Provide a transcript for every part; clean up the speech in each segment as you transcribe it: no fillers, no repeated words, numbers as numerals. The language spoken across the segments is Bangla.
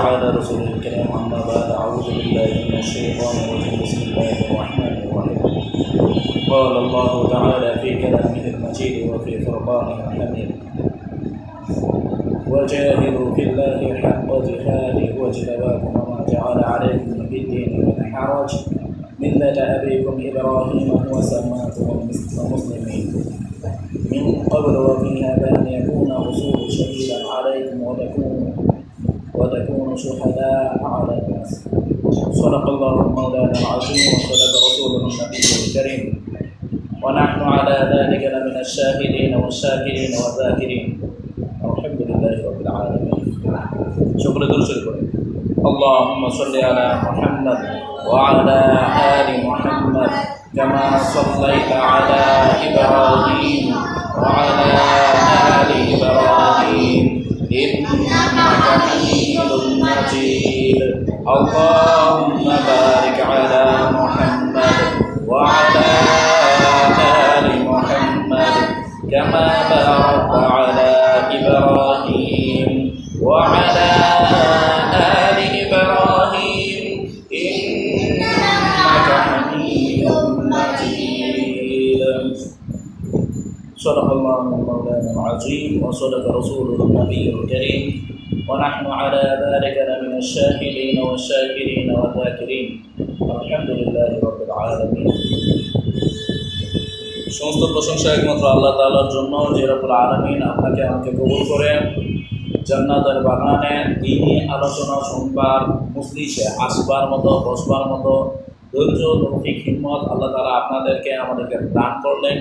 على رسوله الكريم أما بعد أعوذ بالله من الشيطان الرجيم بسم الله الرحمن الرحيم قال الله تعالى في كلامه المجيد وفي فرقانه الحميد وجاهدوا في الله حق جهاده واجتباكم وما جعل عليكم في الدين من حرج ملة أبيكم إبراهيم هو سماكم المسلمين من قبل وفي هذا أن يكون رسول شهيدا عليكم وتكونوا شهداء على الناس صدق الله مولانا العظيم وصدق رسوله النبي الكريم ونحن على ذلك لمن الشاهدين والشاكرين والذاكرين الحمد لله رب العالمين شكرا درشد اللهم صل على محمد وعلى آل محمد كما صليت على إبراهيم وعلى آل إبراهيم إنك حميد مجيد اللهم بارك على محمد وعلى آل محمد كما باركت على إبراهيم وعلى آل إبراهيم إنك حميد مجيد صدق الله مولانا العظيم وصدق رسوله النبي الكريم ونحن على ذلك لمن الشاهدين والشاكرين والذاكرين الحمد لله رب العالمين সমস্ত প্রশংসা একমাত্র আল্লাহ তাআলার জন্য যে রব্বুল আলামিন আপনাকে আমাকে কবুল করে জান্নাতের বাগানে দ্বীনি আলোচনা শুনবার মজলিসে আসবার মতো বসবার মতো ধৈর্য তৌফিক হিম্মত আল্লাহ তাআলা আপনাদেরকে আমাদেরকে দান করলেন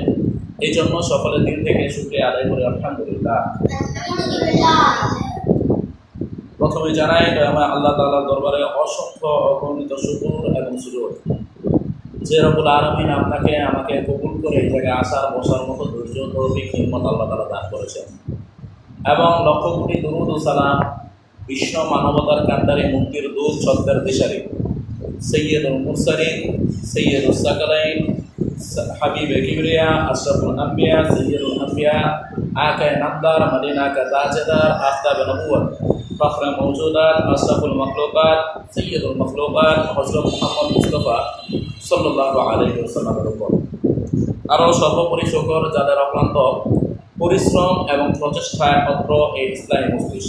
এই জন্য সকলের দিন থেকে শুকরিয়া আদায় করি আলহামদুলিল্লাহ। প্রথমে জানাই আল্লাহ তাআলার দরবারে অসংখ্য অগণিত শুকর এবং সুজুদ যে রব্বুল আলামিন আপনাকে আমাকে কবুল করে এই জায়গায় আসার বসার মতো ধৈর্য তৌফিক হিম্মত আল্লাহ তাআলা দান করেছেন এবং লক্ষ কোটি দুরূদ ও সালাম বিশ্ব মানবতার কান্ডারি মুক্তির দূত সত্যের দিশারি সৈয়দুল মুরসালিন সৈয়দুস সাকালাইন হাবিবে কিবরিয়া আশরাফুল আম্বিয়া সৈয়দুল আম্বিয়া আকায়ে নামদার মদিনা কা তাজদার আফতাবে নবুয়ত ফখরে মওজুদাত আশরাফুল মাখলুকাত সৈয়দুল মাখলুকাত হযরত মুহাম্মদ মুস্তাফা সাল্লাল্লাহু আলাইহি ওয়াসাল্লামের উপর আরও সর্বোপরি শুকর যাদের অক্লান্ত পরিশ্রম এবং প্রচেষ্টায় অত্র এই ইসলামী মজলিস।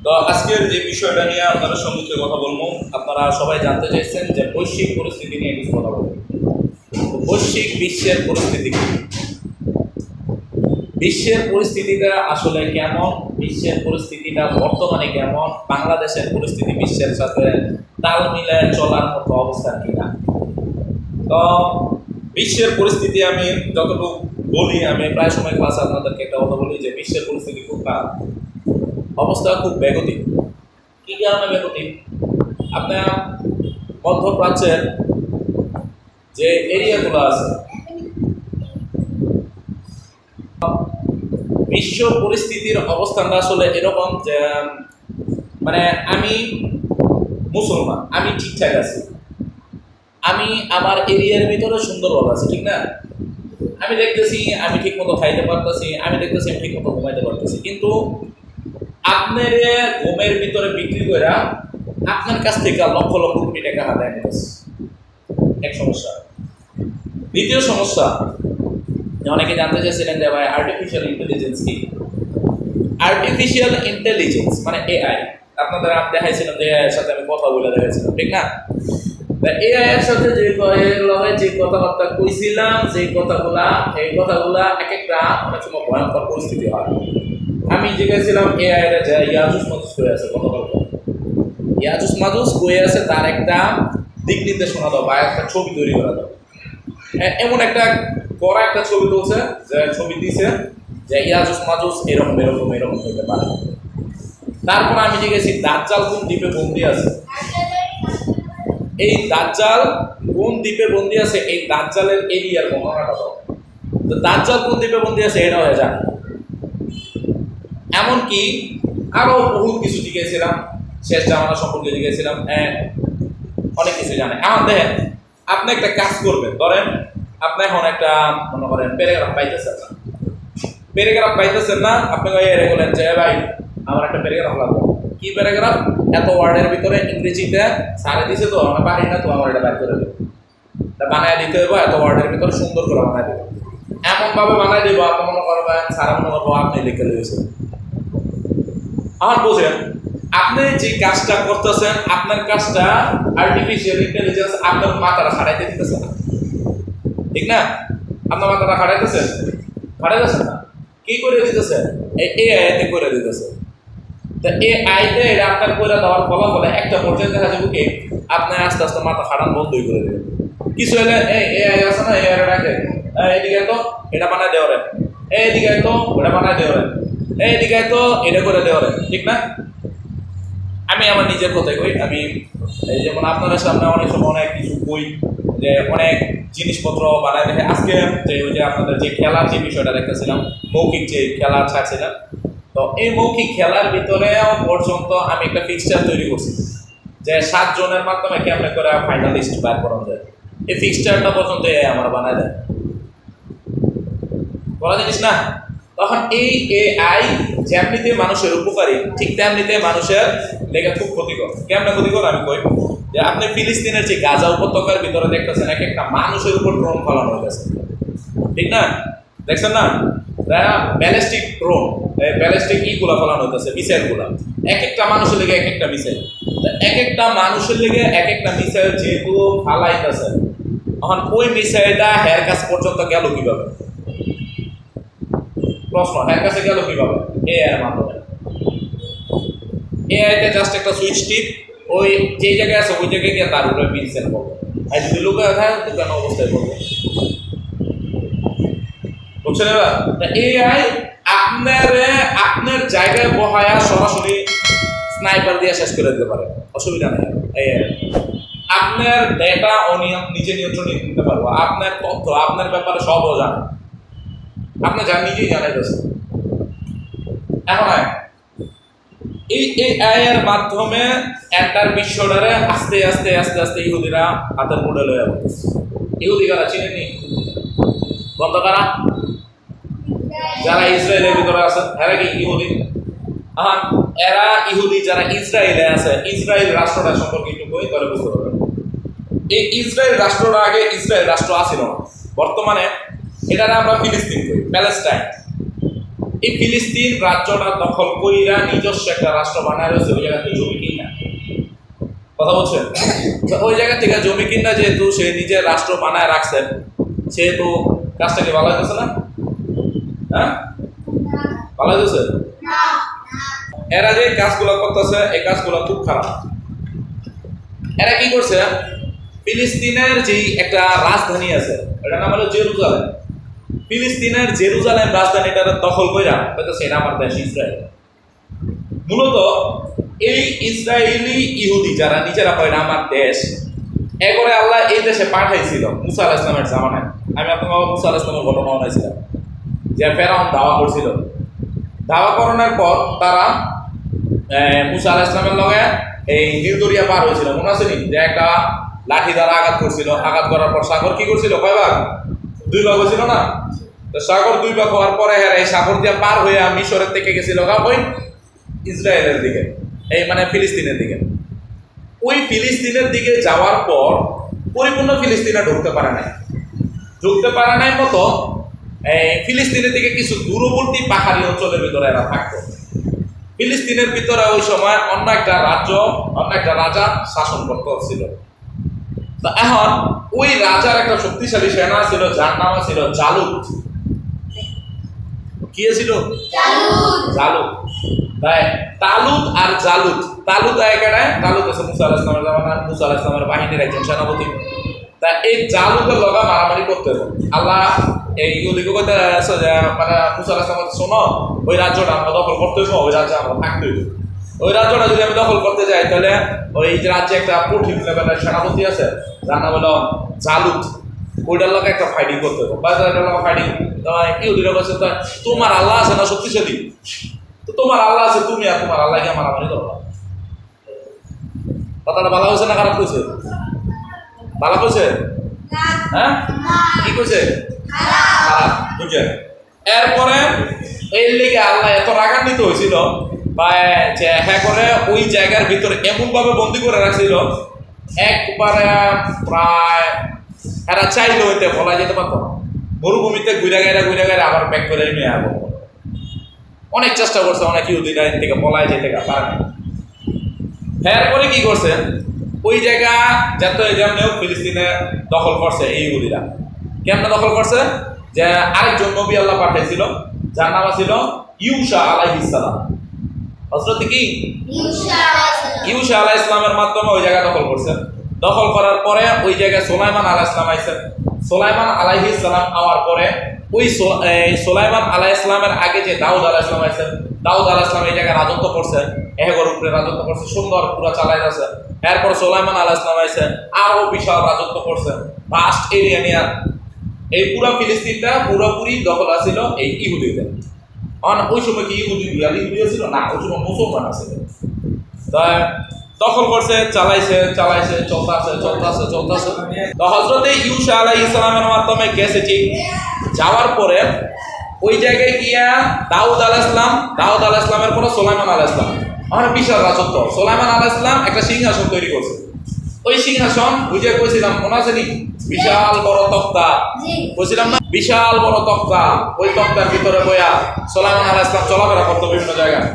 তো আজকের যে বিষয়টা নিয়ে আপনাদের সম্মুখে কথা বলবো, আপনারা সবাই জানতে চাইছেন যে বৈশ্বিক পরিস্থিতি নিয়ে কিছু কথা বলবো। বৈশ্বিক বিশ্বের পরিস্থিতি কি, বিশ্বের পরিস্থিতিটা আসলে কেমন, বিশ্বের পরিস্থিতিটা বর্তমানে কেমন, বাংলাদেশের পরিস্থিতি বিশ্বের সাথে তাল মিলায় চলার মতো অবস্থা কিনা। তো বিশ্বের পরিস্থিতি আমি যতটুকু বলি, আমি প্রায় সময় ক্লাসে আপনাদেরকে একটা কথা বলি যে বিশ্বের পরিস্থিতি খুব খারাপ, অবস্থা খুব বেগতিক। কী কারণে বেগতিক? আপনার মধ্যপ্রাচ্যের যে এরিয়াগুলো আছে, বিশ্ব পরিস্থিতির অবস্থানটা আসলে এরকম যে মানে আমি মুসলমান, আমি ঠিকঠাক আছি, আমি আমার এরিয়ার ভিতরে সুন্দরভাবে আছি, ঠিক না? আমি দেখতেছি আমি ঠিক মতো খাইতে পারতেছি, আমি দেখতেছি আমি ঠিক মতো ঘুমাইতে পারতেছি, কিন্তু আপনার ঘুমের ভিতরে বিক্রি করে আপনার কাছ থেকে লক্ষ লক্ষ কোটি টাকা হাতায় নিতেছে, এক সমস্যা। দ্বিতীয় সমস্যা, অনেকে জানতে চাইছিলেন যে ভাই আর্টিফিশিয়াল ইন্টেলিজেন্স কি? আর্টিফিশিয়াল ইন্টেলিজেন্স মানে এআই। আপনাদের আমি দেখাইছিলাম যে এআই এর সাথে আমি কথা বলে দেখাইছিলাম, ঠিক না? এআই এর সাথে যে কথাবার্তা কইছিলাম, যে কথাগুলা, এই কথাগুলা এক একটা অনেক সময় ভয়ঙ্কর পরিস্থিতি হয়। আমি জিজ্ঞাসিলাম এআই এর যে ইয়াজুস মাজুস কয়ে আছে, কথাবার্তা ইয়াজুস মাজুস কয়ে আছে, তার একটা দিক নির্দেশনা দাও বা একটা ছবি তৈরি করে দাও। এমন একটা করা একটা ছবি তুলছে, যে ছবি দিছে যে ইয়াজুস মাজুস এরকম এরকম এরকম হইতে পারে। তারপর আমি জিজ্ঞেসি দাজ্জাল কোন দ্বীপে বন্দি আছে, এই দাজ্জাল কোন দ্বীপে বন্দি আছে, এই দাজ্জালের এরিয়ার বর্ণনাটা দাও। তো দাজ্জাল কোন দ্বীপে বন্দি আছে এটা হয়ে যায়। এমনকি আরও বহুত কিছু জিজ্ঞেসিলাম, শেষ জামানা সম্পর্কে জিজ্ঞেসিলাম, অনেক কিছু জানে। এখন দেখেন, আপনি একটা কাজ করবেন, ধরেন আপনি এখন একটা মনে করেন প্যারাগ্রাফ পাইতেছেন না, আপনি বলেন যে ভাই আমার একটা প্যারাগ্রাফ লাগবে, কি প্যারাগ্রাফ, এত ওয়ার্ডের ভিতরে ইংরেজিতে সারে দিছে তো আমরা পারি না, তো আমার এটা বের করে দেবো, এটা বানায় দিতে হবে, এত ওয়ার্ডের ভিতরে সুন্দর করে বানায় দেবো, এমন ভাবে বানায় দেবো আপনি মনে করবেন সারা মনে করবো আপনি লিখে দিয়েছেন। আমার বোঝেন আপনি যে কাজটা করতেছেন আপনার কাজটা আর্টিফিশিয়াল ইন্টেলিজেন্স আপনার মাথাটা খাটাইতে দিতেছে না, ঠিক না? আপনার মাথাটা খাটাইতেছেন না, কি করে দিতেছে? এআইতে করে দিতেছে। তো এআইতে এটা আপনার করে দেওয়ার ফলাফলে একটা পর্যায়ে দেখা যাবে কি আপনি আস্তে আস্তে মাথা খাটান বন্ধই করে দেবেন। কিছু হলে এআই আছে না, এআই ডাকে এইদিকে তো এটা বানায় দেওয়া রে, এইদিকে তো ওটা বানায় দেওয়া রে, এইদিকে তো এটা করে দেওয়া রে, ঠিক না? আমি আমার নিজের কথাই কই, আমি এই যেমন আপনাদের সামনে অনেক সময় অনেক কিছু কই যে অনেক জিনিসপত্র বানায় দেখে, আজকে যে ওই যে আপনাদের যে খেলার যে বিষয়টা দেখতেছিলাম, মৌখিক যে খেলা ছাড়ছিলাম, তো এই মৌখিক খেলার ভিতরে পর্যন্ত আমি একটা ফিক্সচার তৈরি করছি যে 7 জনের মাধ্যমে কেমনে করে ফাইনালিস্ট বাইর করানো যায়। এই ফিক্সচারটা পর্যন্ত আমার বানায় দেয়, বলা জিনিস না। তখন এই এআই যেমনিতে মানুষের উপকারী ঠিক তেমনিতে মানুষের লেগে খুব ক্ষতিকর। কেমন ক্ষতিকর আমি কই যে আপনি ফিলিস্তিনের যে গাজা উপত্যকার ভিতরে দেখতেছেন এক একটা মানুষের উপর ড্রোন ফলানো হয়ে গেছে, ঠিক না? দেখছেন না ব্যালিস্টিক ড্রোন, ব্যালিস্টিক ইগুলা ফলানো হইতেছে, মিসাইল গুলা, এক একটা মানুষের লেগে এক একটা মিসাইল, এক একটা মানুষের লেগে এক একটা মিসাইল যেহেতু ফালাইতেছে, তখন ওই মিসাইলটা হের কাছ পর্যন্ত গেল কিভাবে? প্রশ্ন, হের কাছে গেল কিভাবে? এআই এর মাধ্যমে। এআইতে জাস্ট একটা সুইচ টিপ, ওই যে জায়গায় আছে ওই জায়গায় গিয়ে তার উপরে পিন সেন্ড করবো, আর যদি লোকে থাকে তো কেন অবস্থায় করবো, বুঝছেন? এবার এআই আপনার জায়গায় বহায়া সরাসরি স্নাইপার দিয়ে শেষ করে দিতে পারে, অসুবিধা নেই। আপনার ডেটা নিজে নিয়ন্ত্রণে নিতে পারবো, আপনার তথ্য আপনার ব্যাপারে সবও জানে, আপনি নিজেই জানাইতেছেন। এখন এই এআই এর মাধ্যমে এন্টার বিশ্বটারে আস্তে আস্তে আস্তে আস্তে ইহুদিরা হাতের মুঠে লয়ে যাচ্ছে। ইহুদি কারা চিনেননি? বন্ধ কারা? যারা ইসরায়েলের ভিতরে আছে এরা কি ইহুদি? এরা ইহুদি যারা ইসরায়েলে আছে, ইসরায়েল রাষ্ট্রটা সম্পর্কে একটু বই তাহলে বুঝতে পারবেন। এই ইসরায়েল রাষ্ট্রটা আগে ইসরায়েল রাষ্ট্র আছিল না, বর্তমানে এটারে আমরা ফিলিস্তিন করি, প্যালেস্টাইন। এই ফিলিস্তিন রাজ্যটা দখল কইরা নিজস্ব একটা রাষ্ট্র বানায় রয়েছে, ওই জায়গাতে জমি কিনা, কথা বলছেন? ওই জায়গা থেকে জমি কিনা যেহেতু সে নিজের রাষ্ট্র বানায় রাখছেন, সেহেতু কাজটাকে ভালো হইতেছে না? হ্যাঁ, ভালো হইতেছে? এরা যে কাজগুলো করতেছে এই কাজগুলো খুব খারাপ। এরা কি করছে, ফিলিস্তিনের যে একটা রাজধানী আছে এটার নাম হলো জেরুজালেম, ফিলিস্তিনের জেরুজালেম রাজধানীটা দখল কইরা হয়তো সেটা আমার দেশ ইসরায়েল। মূলত এই ইসরায়েলি ইহুদি যারা নিজেরা কয় আমার দেশ, এরপরে আল্লাহ এই দেশে পাঠাইছিল মুসা আলাইহিস সালামের জামানায়। আমি আপনাকে মুসা আলাইহিস সালামের ঘটনা শোনাইছিলাম যে ফেরাউন দাওয়া করছিল, দাওয়া করানোর পর তারা মুসা আলাইহিস সালামের লগে এই নীল দরিয়া পার হয়েছিল, মনে আছে নি? যে একটা লাঠি দ্বারা আঘাত করছিল, আঘাত করার পর সাগর কি করছিল, কয় ভাগ? 2 ভাগ হয়েছিল না? তো সাগর 2 ভাগ হওয়ার পরে এই সাগর দিয়ে পার হয়ে মিশরের থেকে গেছিল ওই ইসরায়েলের দিকে, এই মানে ফিলিস্তিনের দিকে। ওই ফিলিস্তিনের দিকে যাওয়ার পর পরিপূর্ণ ফিলিস্তিনে ঢুকতে পারে নাই মতো ফিলিস্তিনের দিকে কিছু দূরবর্তী পাহাড়ি অঞ্চলের ভিতরে এরা থাকতো। ফিলিস্তিনের ভিতরে ওই সময় অন্য একটা রাজা শাসন করতে ছিল। তো এখন ওই রাজার একটা শক্তিশালী সেনা ছিল যার নাম ছিল জালুত। কি ছিল? জালুত। তাই তালুত আর জালুত, তালুত একাডায়, তালুত আছে মুসা আলাইহিস সালামের জামানার, মুসা আলাইহিস সালামের বাহিনীর একজন সেনাপতি। তা এই জালুতের লগা মারামারি করতে আল্লাহ এই ইহুদিকে কইতে আছে যে মানে মুসা আলাইহিস সালাম শোনো, ওই রাজ্যটা আমরা দখল করতে হইব, ওই রাজ্যে আমরা থাকতে হইব। ওই রাজ্যটা যদি আমি দখল করতে যাই তাহলে ওই রাজ্যে একটা কঠিন লেভেলের সেনাপতি আছে যার নাম হলো জালুত, ওইটার লোক একটা ফাইটিং করতে হবে, ফাইটিং। ইহুদিরা বলছে তোমার আল্লাহ আছে না শক্তিশালী, তো তোমার আল্লাহ আছে, তুমি আর তোমার আল্লাহকে মারামারি করো। কথাটা ভালো হয়েছে না খারাপ কইছে? ভালো কইছে? হ্যাঁ, কি কইছে? খারাপ। বুঝছেন? এরপরে এর লিগে আল্লাহ এত রাগান্বিত হয়েছিল পায় যে হ্যাঁ করে ওই জায়গার ভিতরে এমন ভাবে বন্দি করে রাখছিল একবারে প্রায় এরা চাইলে হইতে বলা যেতে পারতো না। মরুভূমিতে ঘুরে গেলে আবার ব্যাক করে নিয়ে আসবো। অনেক চেষ্টা করছে, অনেক ইহুদিরা এর থেকে পলায় যেতে পারে না। এরপরে কি করছে, ওই জায়গা যাতে যেমন ফিলিস্তিনে দখল করছে এই ইহুদিরা। কেমনে দখল করছে, যে আরেকজন নবী আল্লাহ পাঠাইছিল, যার নাম ছিল ইউসা আলাইহিস সালাম। হযরত কি ইউসা আলাইহিস সালামের মাধ্যমে ওই জায়গা দখল করছে। দখল করার পরে ওই জায়গায় সুলাইমান আলাইহিস সালাম আইছেন। সুলাইমান আলাইহিস সালাম আওয়ার পরে ওই সুলাইমান আলাইহিস সালামের আগে যে দাউদ আলাইহিস সালাম আইছেন, দাউদ আলাইহিস সালাম এই জায়গায় রাজত্ব করছে, এহেগর উপরে রাজত্ব করছে, সুন্দর পুরো চালাই যাচ্ছে। এরপর সুলাইমান আলাইহিস সালাম আইছেন, আরো বিশাল রাজত্ব করছে, ভাস্ট এরিয়া নিয়ে। এই পুরো ফিলিস্তিনটা পুরোপুরি দখল আছিল এই ইহুদিদের। ওই সময় কি ইহুদি ছিল না, ওই সময় মুসলমান আছে। দখল করছে, চালাইছে, চলতেছে। তো হযরত ইউসা আলাইহিস সালামের মাধ্যমে গেছে ঠিক। যাওয়ার পরে ওই জায়গায় গিয়া দাউদ আলাইহিস সালামের পরে সুলাইমান আলাইহিস সালাম, আমার বিশাল রাজত্ব। সুলাইমান আলাইহিস সালাম একটা সিংহাসন তৈরি করছে। ওই সিংহাসন বুঝে কইছিলাম, মনে আছে নি? বিশাল বড় তক্তা কইছিলাম না, বিশাল বড় তক্তা। ওই তক্তার ভিতরে বইয়া সুলাইমান আলাইহিস সালাম চলাফেরা করতো বিভিন্ন জায়গায়।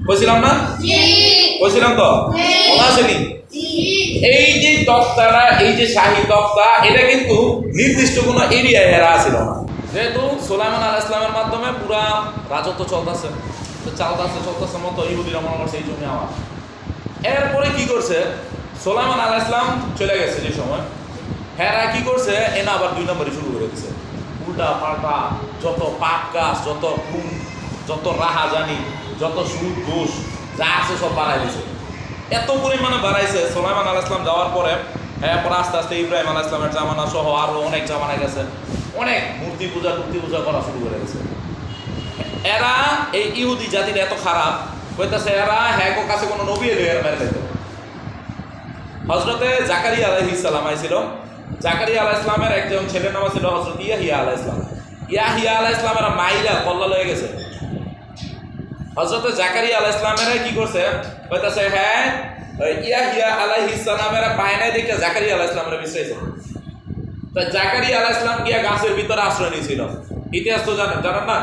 কইছিলাম না? কইছিলাম তো, মনে আছে নি? এই যে তক্তাটা, এই যে শাহী তক্তা, এটা কিন্তু নির্দিষ্ট কোনো এরিয়ায় এরা আছিল না। যেহেতু সুলাইমান আলাইহিস সালামের মাধ্যমে পুরা রাজত্ব চলতেছে মতো ইহুদিরা মনে করছে এই জমি আমার। এরপরে কি করছে, সুলাইমান আলাইহিস সালাম চলে গেছে যে সময়, হেরা কি করছে, এনা আবার 2 নম্বরই শুরু করে দিচ্ছে। উল্টা পাল্টা যত পাপ কাজ, যত খুন, যত রাহাজানি, যত সুদ ঘুষ যা আছে সব বাড়াই দিছে। এত পরিমাণে বাড়াইছে সুলাইমান আলাইহিস সালাম যাওয়ার পরে। এরপর আস্তে আস্তে ইব্রাহিম আলাইহিস সালামের জামানা সহ আরো অনেক জামানা গেছে, অনেক মূর্তি পূজা করা শুরু করে গেছে। এরা এই ইহুদি জাতির এত খারাপ হইতেছে, এরা হ্যাঁ কাছে কোনো নবী এলে এরা মেরে দিত। হযরতে জাকারিয়া আলাইহিস সালাম আইছিল। জাকারিয়া আলাইহিস সালামের একজন ছেলের নাম ছিল হযরত ইয়াহিয়া আলাইহিস সালাম। ইয়াহিয়া আলাইহিস সালামের মাইরা কল্লা লয়ে গেছে। হযরতে জাকারিয়া আলাইহিস সালামের কি করছে, কইতাছে হ্যাঁ ইয়াহিয়া আলাইহিস সালামের পায়নায় দেখে জাকারিয়া আলাইহিস সালামের বিশ্রাইছে। তো জাকারিয়া আলাইহিস সালাম গিয়া গাছের ভিতরে আশ্রয় নিয়েছিল। ইতিহাস তো জানেন না?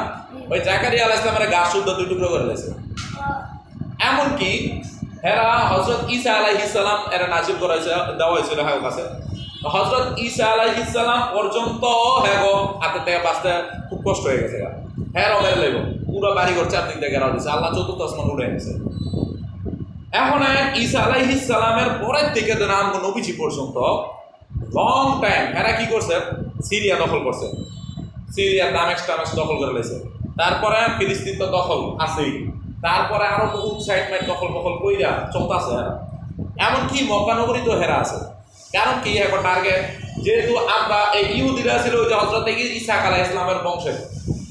ওই জাকারিয়া আলাইহিস সালামের গাছ শুদ্ধ 2 টুকরো করে দিয়েছে। এমনকি হেরা হযরত ঈসা আলাইহিস সালাম এরা নাজিল করাইছে, দেওয়া হয়েছিল হ্যাঁ কাছে। হযরত ঈসা আলাইহিস সালাম পর্যন্ত হ্যাঁ হাতে থেকে বাঁচতে খুব কষ্ট হয়ে গেছে। হ্যাঁ মেরে লাগবে, পুরো বাড়িঘর 4 দিক থেকে ঘেরাও দিয়েছে, আল্লাহ 4th আসমান উড়ে এনেছে। এখন ঈসা আলাইহিস সালামের পরের থেকে নাম নবীজি পর্যন্ত লং টাইম এরা কি করছে, সিরিয়া দখল করছে, সিরিয়া দামেস্ক দখল করে লেছে। তারপরে ফিলিস্তিন তো দখল আছেই, তারপরে আরো বহু সাইড মাইট দখল কইরা চলতেছে। এমনকি মক্কা নগরী তো হেরা আছে। কারণ কি, এখন টার্গেট যেহেতু আমরা এই ইহুদিরা ছিল ওই যে হযরত ঈসা আলাইহিস সালামের বংশে।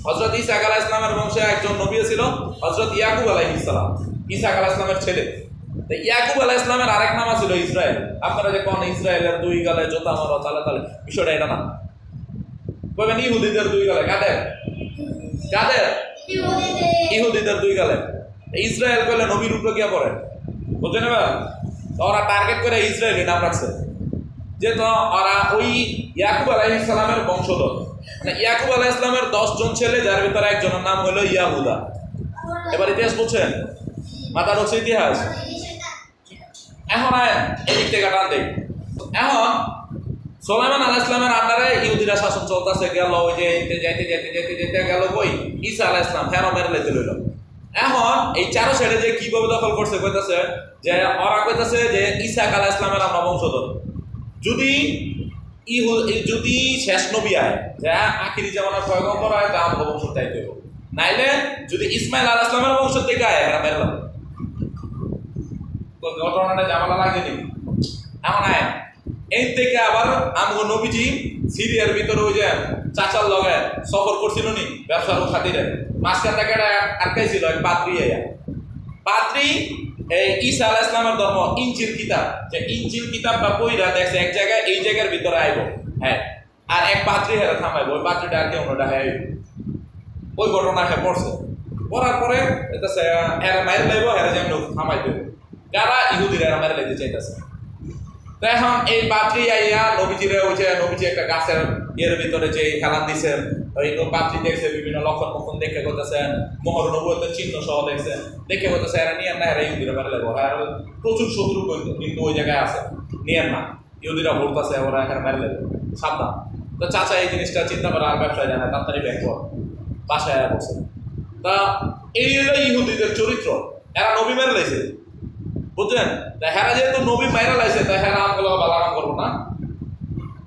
হযরত ঈসা আলাইহিস সালামের বংশে একজন নবী ছিল হযরত ইয়াকুব আলাইহিস সালাম, ঈসা আলাইহিস সালামের ছেলে। তো ইয়াকুব আলাইহিস সালামের আরেক নাম ছিল ইসরায়েল। আপনারা যে কোন ইসরায়েলের 2 গালে জোতা মারো তালে বিষয়টা এটা না। কইবেন ইহুদিদের 2 গালে, কাদের ইহুদিদের 2 গালে। ইসরায়েল কইলে নবীর উপরে গিয়া পড়ে, বুঝছেন? এবার ওরা টার্গেট করে ইসরায়েলি নাম রাখছে, যেহেতু ওরা ওই ইয়াকুব আলাইহিস সালামের বংশধর। মানে ইয়াকুব আলাইহিস সালামের 10 জন ছেলে, যার ভিতরে একজনের নাম হলো ইয়াহুদা। এবার ইতিহাস বুঝছেন? মাথা ঢুকছে ইতিহাস। এখন এদিক থেকে টান দেখ। এখন সুলাইমান আলাইহিস সালামের আন্ডারে ইহুদিরা শাসন চলতেছে। গেল ওই যে যাইতে গেল কই ঈসা আলাইহিস সালাম ফেরো মেরে লেতে লইল। এখন এই 4 সাইডে যে কিভাবে দখল করছে কইতাছে যে ওরা কইতাছে যে ঈসা আলাইহিস সালামের আমরা বংশধর। যদি শেষ নবী আয়, যে আখিরি জামানার পয়গম্বর হয়, তা আমরা বংশ তাই দেব। নাইলে যদি ইসমাইল আলাইহিস সালামের বংশ থেকে আয়, এরা মেরলাম। তো ঘটনাটা জামালা লাগেনি। এখন এই থেকে আবার আমগো নবীজি সিরিয়ার ভিতরে ওই যে চাচার লগে সফর করছিল নি ব্যবসার খাতিরে, মাঝখান থেকে আটকাইছিল এক পাত্রী এই ঈসা আলাইহিস সালামের ধর্ম ইনজিল কিতাব, যে ইনজিল কিতাবটা পড়া দেখছে এক জায়গায়, এই জায়গার ভিতরে আইব, হ্যাঁ, আর এক পাত্রী হেরা থামাইব, ওই পাত্রীটা আর কেউ না, হ্যাঁ ওই ঘটনা হ্যাঁ পড়ছে। করার পরে এরা মাইরে লাইব, এরা যেন থামাই দেবে, কারা ইহুদিরা এরা মাইরে লাইতে চাইতেছে। তো এখন এই পাত্রী আইয়া নবীজিরে ওই যে নবীজি একটা গাছের ইয়ের ভিতরে যে খেলান দিছে, ওই পাত্রী দেখছে, বিভিন্ন লক্ষণ মক্ষণ দেখে করতেছে, মোহর নবুয়তের চিহ্ন সহ দেখছে, দেখে করতেছে এরা নিয়ে না, এরা ইহুদিরা মারে লাগবো, আর প্রচুর শত্রু কিন্তু ওই জায়গায় আছে, নিয়ে না ইহুদিরা ভরতেছে, ওরা এখানে মারে লাগবে, সাবধান। তো চাচা এই জিনিসটা চিন্তা করে আর ব্যবসায় জানে, তাড়াতাড়ি ব্যাংক বাসায় বসে। তা এই হলো ইহুদিদের চরিত্র, এরা নবী মেরে লাইছে, বুঝলেন? তা হেরা যেহেতু নবী মাইরা লাইছে, তাই হেরা আমগুলো ভালো কাম করবো না?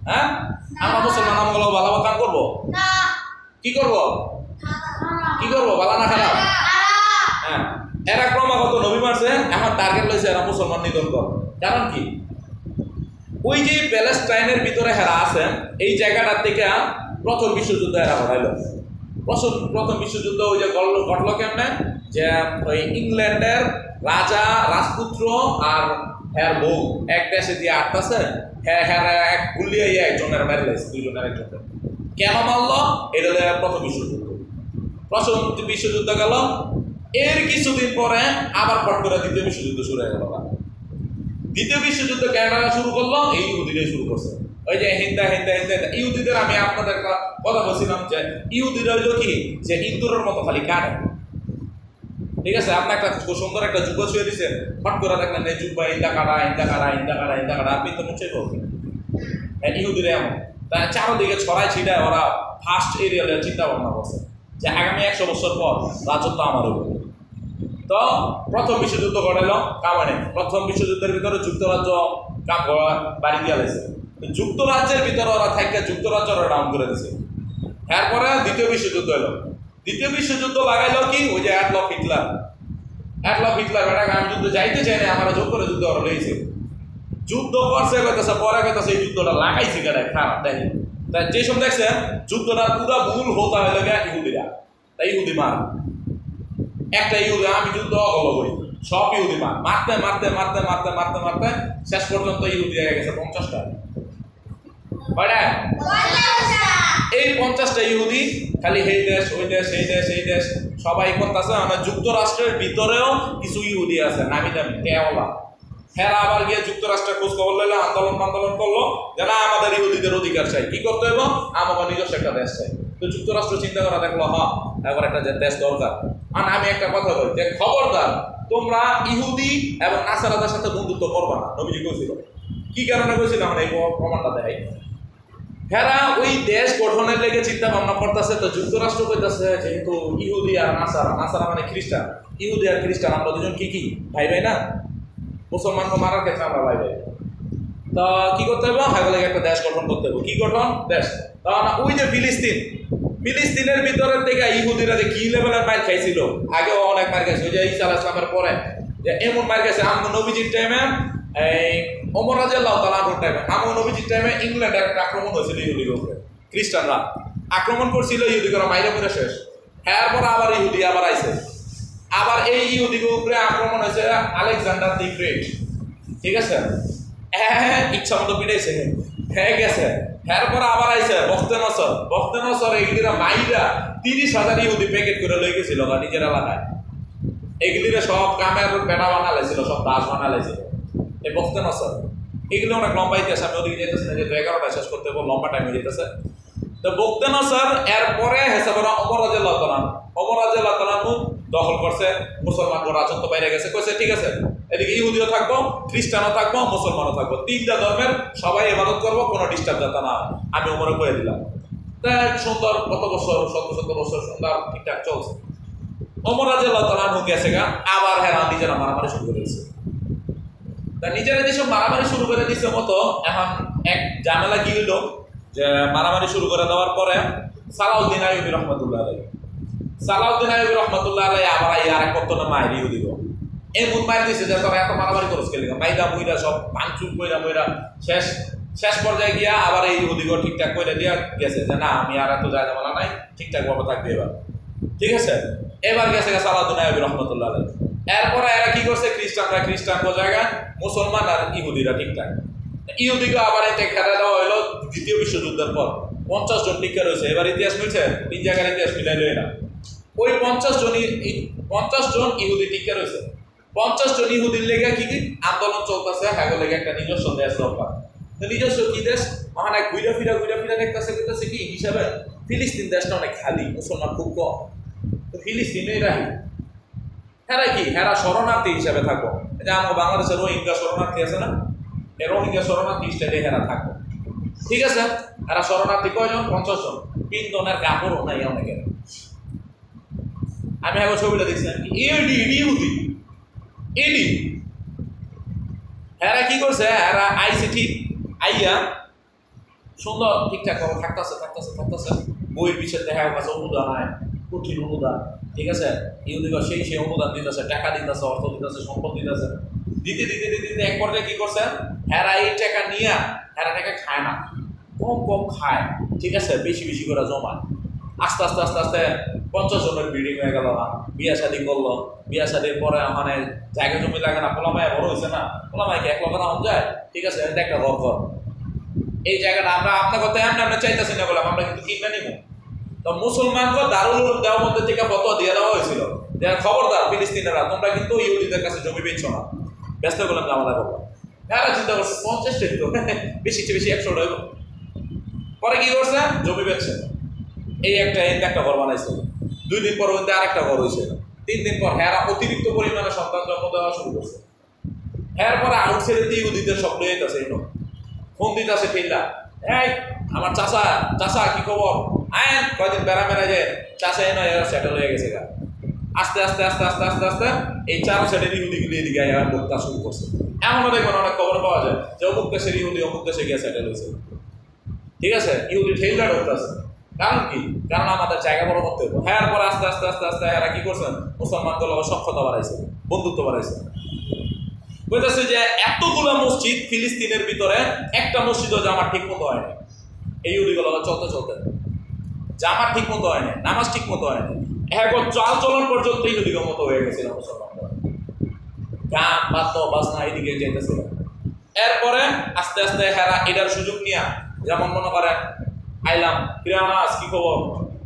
হ্যাঁ, আমরা মুসলমান আমগুলো ভালো কাম করবো? কি করবো? কি করবো, ভালো না খারাপ? হ্যাঁ, এরা ক্রমাগত নবী মারছে, এখন টার্গেট লইছে এরা মুসলমান নিধন কর। কারণ কি? ওই যে প্যালেস্টাইনের ভিতরে হেরা আছে, এই জায়গাটার থেকে প্রথম বিশ্বযুদ্ধ এরা হরাইলো। প্রথম বিশ্বযুদ্ধ ওই যে ঘটলো কেমনে, যে ওই ইংল্যান্ডের রাজা রাজপুত্র আর হ্যার বউ এক দেশে দিয়ে আটতাছে, হ্যাঁ হ্যাঁ এক গুলিয়ে একজনের মেরে লাইছে, দুইজনের একজনের। কেন মারলো? এটা হলো প্রথম বিশ্বযুদ্ধ। প্রথম বিশ্বযুদ্ধ গেল, এর কিছুদিন পরে আবার ফট করে দ্বিতীয় বিশ্বযুদ্ধ শুরু হয়ে গেল। দ্বিতীয় বিশ্বযুদ্ধ ক্যানাডা শুরু করলো, এই ইহুদিরাই শুরু করছে। ওই যে হিন্দা ইহুদিদের আমি আপনাদের একটা কথা বলছিলাম যে ইহুদিরা হইল কি, যে ইন্দুরের মতো খালি কাটে, ঠিক আছে? আপনার একটা সুন্দর একটা যুগ ছুঁয়ে দিচ্ছেন, ফট করে দেখলেন এই যুগ বা ইন্দা কাটা, আপনি তো মুছে করবেন। হ্যাঁ, ইহুদিরা এমন তাই চারোদিকে ছড়াই ছিটায় ওরা ফার্স্ট এরিয়ালে চিন্তা ভাবনা করছে যে আগামী 100 বছর পর রাজত্ব আমার হবে। তো প্রথম বিশ্বযুদ্ধ ঘটাইল কামানে, প্রথম বিশ্বযুদ্ধের ভিতরে যুক্তরাজ্য বাড়ি দিয়ে লাইছে, যুক্তরাজ্যের ভিতরে ওরা থাইকা যুক্তরাজ্য ওরা ডাউন করে দিছে। এরপরে দ্বিতীয় বিশ্বযুদ্ধ এলো, দ্বিতীয় বিশ্বযুদ্ধ লাগাইলো কি, ওই যে অ্যাডলফ হিটলার বেটাকে আমি যুদ্ধ যাইতে চাই না, আমার যোগ করে যুদ্ধ ওরা লইছে, যুদ্ধ করছে কইতেছে, পরে কইতেছে এই যুদ্ধটা লাগাইছি কেন খারাপ দেখি। তাই যেসব দেখছেন যুদ্ধটা পুরো ভুল হতা হয়ে গেছে ইহুদিরা, তাই ইহুদি মার একটা ইহুদি, আমি যুদ্ধ হলো বই সব ইহুদি মারতে মারতে মারতে মারতে মারতে মারতে শেষ পর্যন্ত ইহুদি হয়ে গেছে 50টা। এই 50টা ইহুদি খালি এই দেশ ওই দেশ এই দেশ এই দেশ সবাই করতেছে। আমার যুক্তরাষ্ট্রের ভিতরেও কিছু ইহুদি আছে নামি দামি টেওলা, হ্যাঁ আবার গিয়ে যুক্তরাষ্ট্রের খোঁজ খবর লইলে আন্দোলন করলো যে না আমাদের ইহুদিদের অধিকার চাই, কি করতে হবে, আমার নিজস্ব একটা দেশ চাই। তো যুক্তরাষ্ট্র চিন্তা করা দেখলো হ্যাঁ এবার একটা দেশ দরকার। আর আমি একটা কথা বলি যে খবরদার তোমরা ইহুদি এবং নাসারাদের সাথে বন্ধুত্ব করবা না, নবীজি কইছিল। কি কারণে কইছিল আমরা এই প্রমাণটা দেখাই। হ্যাঁ ওই দেশ গঠনের লেগে চিন্তা ভাবনা করতেছে, তো যুক্তরাষ্ট্র কইতেছে যেহেতু ইহুদি আর নাসারা মানে খ্রিস্টান, ইহুদি আর খ্রিস্টান আমরা দুজন কি ভাই ভাই না, মুসলমানকে মারার ক্ষেত্রে আমরা ভাই ভাই। তা কি করতে হবে, হাগলে একটা দেশ গঠন করতে হবে। কি গঠন দেশ? তা ওই যে ফিলিস্তিনের ভিতরের থেকে ইহুদিরা যে কি লেভেলের মার খাইছিল, আগেও অনেক মার খাইছে, ওই যে ঈসা আলাইহিস সালামের পরে যে এমন মার খাইছে। আমরা নবীজির টাইমে এই ওমর রাদিয়াল্লাহু তাআলা আনহুর টাইমে, আমরা নবীজির টাইমে ইংল্যান্ডের একটা আক্রমণ হয়েছিল ইহুদির উপরে, খ্রিস্টানরা আক্রমণ করছিল, ইহুদিরা মাইরে পুরো শেষ। এরপর আবার ইহুদি আবার আইছে, আবার এই ইহুদির উপরে আক্রমণ হয়েছে আলেকজান্ডার দি গ্রেট, ঠিক আছে? হ্যাঁ ইচ্ছা মতো পিটাইছে, হ্যাঁ গেছে। এরপর আবার আইছে বখতেনসর এগুলিরা মাইরা 30,000 ইহুদি প্যাকেট করে লই গেছিল নিজের এলাকায়। এগুলিরা সব কামের বেটা বানালাইছিল, সব দাস বানালাইছিল এই বখতেনসর। এগুলো অনেক লম্বা ইতিহাস, আমি ওদিকে যেতেছি না, যেহেতু 11টা শেষ করতে লম্বা টাইম হয়ে যেতেছে। তো বখতেনসর এরপরে হিসাবে ওমর রাদিয়াল্লাহু তাআলা দখল করছে, মুসলমানদের রাজত্ব বাইরে গেছে, কইছে ঠিক আছে এদিকে ইহুদিও থাকবো, খ্রিস্টানও থাকবো, মুসলমানও থাকবো, 3টা ধর্মের সবাই ইবাদত করবো, কোনো ডিস্টার্ব যাতে না। আমি ওমরে কয়ে দিলাম। তা সুন্দর কত বছর, শত বছর সুন্দর ঠিকঠাক চলছে। ওমর রাদিয়াল্লাহু তাআলা গেছে গা, আবার হ্যাঁ নিজেরা মারামারি শুরু করে দিচ্ছে। তা নিজেরা যেসব মারামারি শুরু করে দিচ্ছে মতো এখন এক ঝামেলা কি হইল, যে মারামারি শুরু করে দেওয়ার পরে সালাউদ্দিন আইয়ুবী রহমতুল্লাহ আলাইহি আবার আর এক কত না মায়ের ইহুদি এমন মায়ের দিচ্ছে যে তারা এত মারামারি করেছে গেলে মাইদা মুইরা সব ভাঙচুর মইরা শেষ পর্যায়ে গিয়া আবার এই ইহুদিগো ঠিকঠাক করে দিয়া গেছে যে না আমি আর এত জায়গা নাই, ঠিকঠাক ভাবে থাকবে এবার, ঠিক আছে? এবার গেছে সালাউদ্দিন আইয়ুবী রহমতুল্লাহ আলাইহি। এরপরে এরা কি করছে, খ্রিস্টান জায়গা, মুসলমান আর ইহুদিরা ঠিকঠাক। ইহুদিকে আবার এতে খেলা দেওয়া হলো দ্বিতীয় বিশ্বযুদ্ধের পর, 50 জন টিকা রয়েছে। এবার ইতিহাস মিলছে, 3 জায়গার ইতিহাস মিলাইল না। ওই 50 জন ইহুদি টিকে রয়েছে। 50 জন ইহুদির লেগে কি আন্দোলন চলতেছে, হ্যাঁ লেগে একটা নিজস্ব দেশ দরকার। তো নিজস্ব কি দেশ? ওখানে ঘুরে ফিরা দেখতেছে কি হিসাবে ফিলিস্তিন দেশটা অনেক খালি, মুসলমান খুব কম, তো ফিলিস্তিনেই রাখি। হ্যাঁ কি হ্যাঁ শরণার্থী হিসাবে থাকো, যে আমার বাংলাদেশের রোহিঙ্গা শরণার্থী আছে না, এই রোহিঙ্গা শরণার্থী স্টাইলে হেরা থাকো, ঠিক আছে। এরা শরণার্থী কয়জন? 50 জন। পিন্দনের কাপড়ও নাই অনেকের। আমি আগে ছবিটা দেখছিলাম কি ইহুদি এডি, এরা কি করছে, এরা আইসি ঠিক আইয়া সুন্দর ঠিকঠাক ভাবে থাকতেছে বইয়ের পিছিয়ে দেখা কাছে অনুদান হয়, কঠিন অনুদান, ঠিক আছে। ইহুদিগর সেই অনুদান দিতেছে, টাকা দিতেছে, অর্থ দিতেছে, সম্পদ দিতেছে, দিতে এক পর্যায়ে কি করছে, এরা এই টাকা নিয়ে এরা টাকা খায় না, কম খায়, ঠিক আছে, বেশি করে জমায়। আস্তে 50 জনের বিল্ডিং হয়ে গেল না, বিয়া শাদী করলো, বিয়া শাদীর পরে মানে জায়গা জমি লাগে না, পোলামায় বড় হয়েছে না, পোলামায় কি এক লগে না হন যায়, ঠিক আছে, এটা একটা ঘর। এই জায়গাটা আমরা আপনার কথা আমরা চাইতেছি না বললাম, আমরা কিন্তু কিনবে নিব। তো মুসলমানকে দারুল উলুম দেওবন্দের থেকে ফতোয়া দিয়ে দেওয়া হয়েছিল যে খবরদার ফিলিস্তিনেরা, তোমরা কিন্তু ইহুদিদের কাছে জমি বেচছো না, ব্যস্ত করলাম জামালা করবো। এরা চিন্তা করছে 50টা তো বেশি 100 হইব। পরে কি করছে, জমি বেচছে, এই একটা ঘর বানাইছে। 2 দিন পর ওইতে আরেকটা ঘর হয়েছে। 3 দিন পর হ্যাঁ অতিরিক্ত পরিমাণে সন্তান জন্ম দেওয়া শুরু করছে। হ্যাঁ পরে আউট ছেড়ে দিয়ে ইহুদিদের সব লয়ে যেতেছে, ফোন দিতেছে ফিল্লা, এই আমার চাচা কি খবর, আয়েন কয়দিন বেড়া যে চাচা এনে সেটেল হয়ে গেছে গা। আস্তে এই 4 সেটের ইহুদিগুলি এদিকে লোকটা শুরু করছে। এমনও দেখবেন অনেক খবর পাওয়া যায় যে অমুক দেশের ইহুদি অমুক দেশে গিয়ে সেটেল হয়েছে, ঠিক আছে, ইহুদি ঠেলা ঢুকতেছে। কারণ কি? কারণ আমাদের জায়গা বড় করতে হবে। হ্যাঁ পরে আস্তে এরা কি করছেন, মুসলমানদের সক্ষতা বাড়াইছে, বন্ধুত্ব বাড়াইছে। বলতেছে যে এতগুলো মসজিদ ফিলিস্তিনের ভিতরে একটা মসজিদও জামাত ঠিক মতো হয়নি। এই ইহুদিগুলো চলতে জামাত ঠিক মতো হয়নি, নামাজ ঠিক মতো হয়নি, এখন চাল চলন পর্যন্ত ইহুদিগর মতো হয়ে গেছিল মুসলমানরা, গান বাজনা এদিকে যেতেছিল। এরপরে আস্তে হেরা এটার সুযোগ নিয়ে, যেমন মনে করেন আইলাম ফিরানাস কি খবর,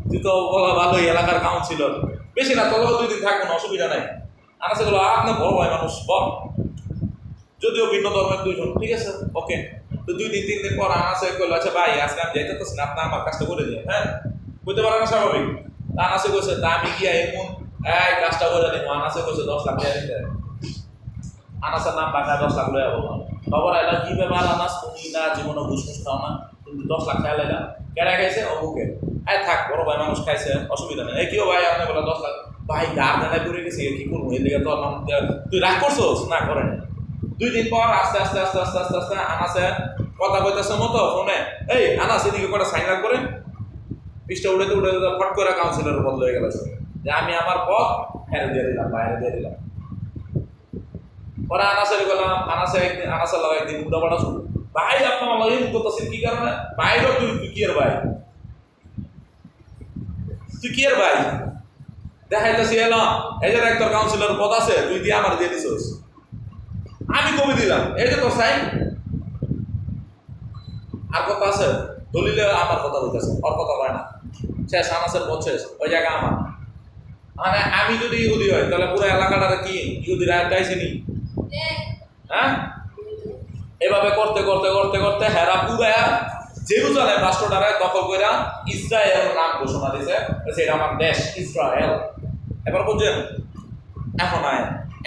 তুই তো ভালোই এলাকার কাউন্সিলর, বেশি না তবে 2 দিন থাকবো না, অসুবিধা নাই। আনাসে গুলো আপনার বড় ভাই মানুষ বল, যদিও ভিন্ন ধর্মের 2 জন, ঠিক আছে, ওকে। তো 2 দিন 3 দিন পর আনাসে কইলো, আচ্ছা ভাই আজকে আমি যাইতেছি না, আপনি আমার কাজটা করে দিন, হ্যাঁ বুঝতে পারেন না, স্বাভাবিক। আনাসে কইছে তা আমি গিয়া এমন কাজটা করে দিব। আনাসে কইছে 10 লাখ টাকা দিতে। আনাসের নাম বাঁকা 10 লাখ লয়া বললাম, খবর আইলা কি ব্যাপার আনাস, তুমি না জীবনে ঘুষ খাও না, কিন্তু 10 লাখ টাকা লাইলা কেনা খাইছে অমুকে, থাক বড় ভাই মানুষ খাইছে, অসুবিধা নেই। কেউ ভাই আপনি বলে 10 লাখ, ভাই গার দানা করে গেছে, কি করবো, এর লিগে তো তুই রাগ করছোস না, করেন। 2 দিন পর আস্তে আনাসে কথা কইতেছে মতো ফোনে, এই আনাস এদিকে কটা সাইন আপ করে পিসটা উঠে ফট করে কাউন্সিলর বদল হয়ে গেল, যে আমি আমার পথ হেরে দিয়ে দিলাম, বাইরে দিয়ে দিলাম। পরে আনাসের গেলাম, আনাসের লাগাই দিন উল্টা পাল্টা শুরু, ভাই আপনার লগে করতেছেন কি কারণে, বাইরে তুই কি এর ভাই, তুই কি এর ভাই দেখাইতেছি এলাম, এই যে একদম কাউন্সিলর পদ আছে, তুই দিয়ে আমার দিয়ে দিছিস, আমি কবি দিলাম, এই যে তোর সাইন। আর কথা আছে দলিলে আমার কথা বলতেছে, ওর কথা হয় না, শেষ আনাসের পথ শেষ, ওই জায়গা আমার। মানে আমি যদি ইহুদি হয় তাহলে পুরো এলাকাটা কি ইহুদি রায় চাইছিনি, হ্যাঁ। এভাবে করতে হেরা পুরা জেরুজালেম রাষ্ট্রটারে দখল করে ইসরায়েল নাম ঘোষণা দিয়েছে, সেটা আমার দেশ ইসরায়েল। এবার বুঝছেন,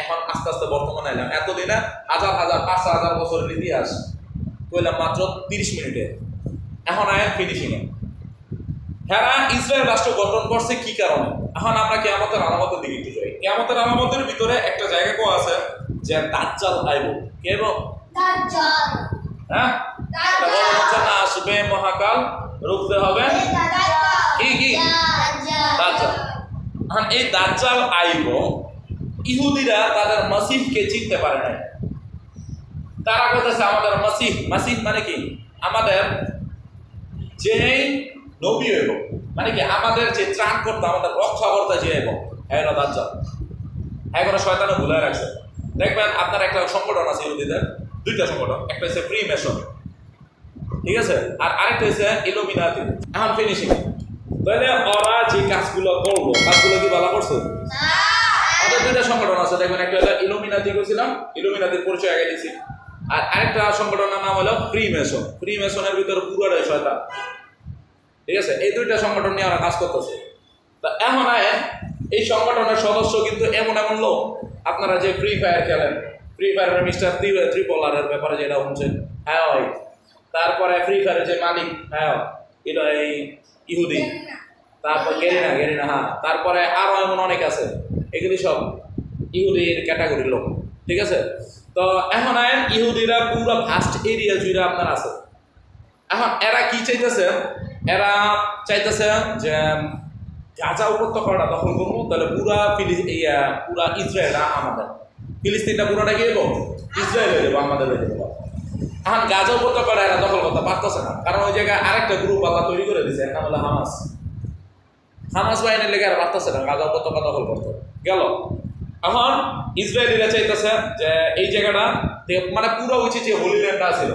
এখন আস্তে বর্তমানে এলাম, এতদিনে হাজার 5,000 বছরের ইতিহাস কইলাম মাত্র 30 মিনিটে, এখন ফিনিশিংয়ে। হেরা ইসরায়েল রাষ্ট্র গঠন করছে কি কারণে? এখন আমরা কিয়ামতের আলামতের দিকে একটু যাই। কিয়ামতের আলামতের ভিতরে একটা জায়গা কোয়া আছে যে দাজ্জাল আইব, কে গো? দাজ্জাল, হ্যাঁ দাজ্জাল আসবে, মহাকাল রুখতে হবে কি দাজ্জাল। এখন এই দাজ্জাল আইব, ইহুদিরা তাদের মাসিহকে চিনতে পারে না। তারা কইতেছে আমাদের মাসিহ মানে কি, আমাদের যেই নবী হইব, মানে কি আমাদের যে ত্রাণ করতে, আমাদের রক্ষাকর্তা যে হইব, হ্যাঁ দাজ্জাল। এখন শয়তানে ভুলে রাখছে। দেখবেন আপনার একটা সংগঠন আছে ইহুদিদের, 2টা সংগঠন, একটা হচ্ছে ফ্রি মেশন, ঠিক আছে, আর আরেকটা হচ্ছে ইলুমিনাতি। এখন ফিনিশিং তাহলে ওরা যে কাজগুলো করলো কাজগুলো কি ভালো করছে? আমাদের দুইটা সংগঠন আছে দেখবেন, একটা হলো ইলুমিনাতি করেছিলাম, ইলুমিনাতির পরিচয় আগে দিয়েছি, আর আরেকটা সংগঠনের নাম হলো ফ্রি মেসন। ফ্রি মেসনের ভিতরে পুরোটাই শয়তান। ঠিক আছে, এই দুইটা সংগঠন নিয়ে ওরা কাজ করতেছে। তা এখন এই সংগঠনের সদস্য কিন্তু এমন এমন লোক, আপনারা যে ফ্রি ফায়ার খেলেন, ফ্রি ফায়ারের মিস্টার ত্রিপলারের ব্যাপারে যেটা শুনছেন, হ্যাঁ ওই, তারপরে ফ্রি ফায়ারের যে মালিক, হ্যাঁ এটা এই ইহুদি, তারপর গেরিনা হ্যাঁ, তারপরে আরো এমন অনেক আছে, এগুলি সব ইহুদির ক্যাটাগরির লোক। ঠিক আছে, তো এখন ইহুদিরা পুরো ভাস্ট এরিয়া জুড়ে আপনার আছে। এখন এরা কি চাইতেছে? এরা চাইতেছে যে গাজা উপত্যকাটা দখল করবো, তাহলে পুরা পুরা ইসরায়েলটা আমাদের, ফিলিস্তিনটা পুরোটা গিয়ে ইসরায়েল হয়ে যাবো, আমাদের হয়ে যাবো। এখন গাজা উপত্যকাটা এরা দখল করতে পারতেছে না, কারণ ওই জায়গায় আরেকটা গ্রুপ আল্লাহ তৈরি করে দিয়েছে, এর নাম হলো হামাস। হামাস বাহিনীর লেগে আর পারতেছে না গাজা উপত্যকা দখল করতে গেল। এখন ইসরায়েলিরা চাইতেছে যে এই জায়গাটা মানে পুরো হচ্ছে যে হোলি ল্যান্ডটা ছিল,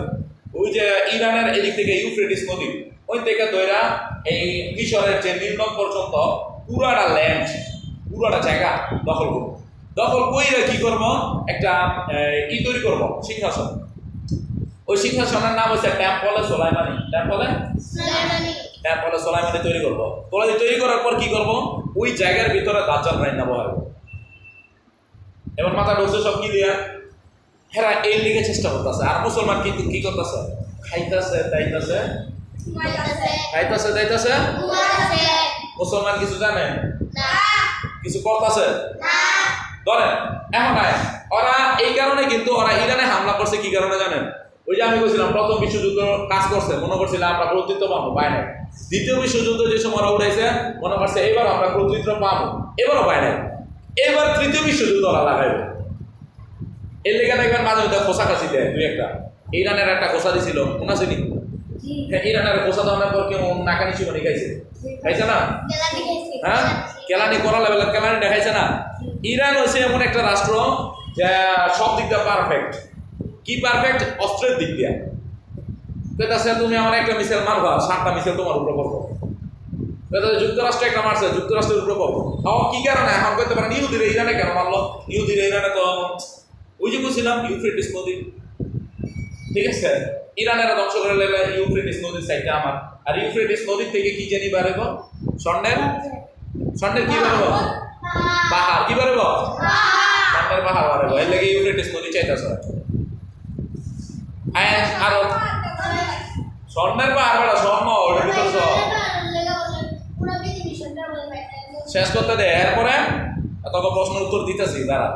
ওই যে ইরানের এদিক থেকে ইউফ্রেটিস নদী, ওই থেকে দইরা এই মিশরের যে নিম্ন পর্যন্ত পুরাটা ল্যান্ড, পুরাটা জায়গা দখল করবো। দখল কইরা কি করবো? একটা তৈরি করবো, সিংহাসন। ওই সিংহাসনের নাম হচ্ছে টেম্পলে সোলাইমানি। টেম্পলে সোলাইমানি তৈরি করবো। তৈরি করার পর কি করবো? ওই জায়গার ভিতরে দাজ্জাল রাইনা বহাবো। এবার মাথা ঢুকছে সব কি দিয়া, হেরা এই লিগে চেষ্টা করতেছে। আর মুসলমান কিন্তু কি করতেছে? খাইতেছে দাইতেছে, খাইতেছে দাইতেছে। মুসলমান কিছু জানে? কিছু করতেছে? ধরেন এখন ওরা এই কারণে কিন্তু ওরা ইরানে হামলা করছে। কি কারণে জানেন? ওই যে আমি বলছিলাম প্রথম বিশ্বযুদ্ধ কাজ করছে, মনে করছিলাম আমরা কর্তৃত্ব পাবো, পায় নাই। দ্বিতীয় বিশ্বযুদ্ধ যে সময় ওরা উঠেছে, মনে করছে এবার আমরা কর্তৃত্ব পাবো, এবারও পায় নাই। এবার তৃতীয় বিশ্বযুদ্ধ ওরা লাগাইবে। এর লেগে দেখবেন মাঝে মধ্যে খোসা কাছি দেয় দুই একটা। ইরানের একটা খোসা দিছিল, মনে আছে নি? ইরানের খোসা দেওয়ার পর কেউ নাকানি চিবনি খাইছে, খাইছে না? হ্যাঁ, কেলানি করা লেভেলের কেলানি দেখাইছে না? ইরান হচ্ছে এমন একটা রাষ্ট্র যা সব দিক দিয়ে পারফেক্ট। কি পারফেক্ট? অস্ত্রের দিক দিয়ে। তুমি আমার একটা মিসাইল মারবা, 7টা মিসাইল তোমার উপরে পড়বো। যুক্তরাষ্ট্র একটা মারছে, যুক্তরাষ্ট্রের উপরে পড়বো। কি কারণে? এখন করতে পারেন ইহুদিরা ইরানে কেন মারলো? ইহুদিরা ইরানে তো ওই যে বলছিলাম ইউফ্রেটিস নদী, ঠিক আছে, ইরানেরা ধ্বংস করে লেলে ইউফ্রেটিস নদীর সাইডটা আমার। আর ইউফ্রেটিস নদীর থেকে কি জানি বাড়ব? স্বর্ণের কি বাড়ব? পাহাড়। কি বাড়ব? স্বর্ণের পাহাড় বাড়ব। এর লেগে ইউফ্রেটিস নদী চাইতেছে। আরো স্বর্ণের পাহাড় বাড়া, স্বর্ণ ওটার ভিতর শেষ করতে দেয়। এরপরে তখন প্রশ্নের উত্তর দিতেছি তারা।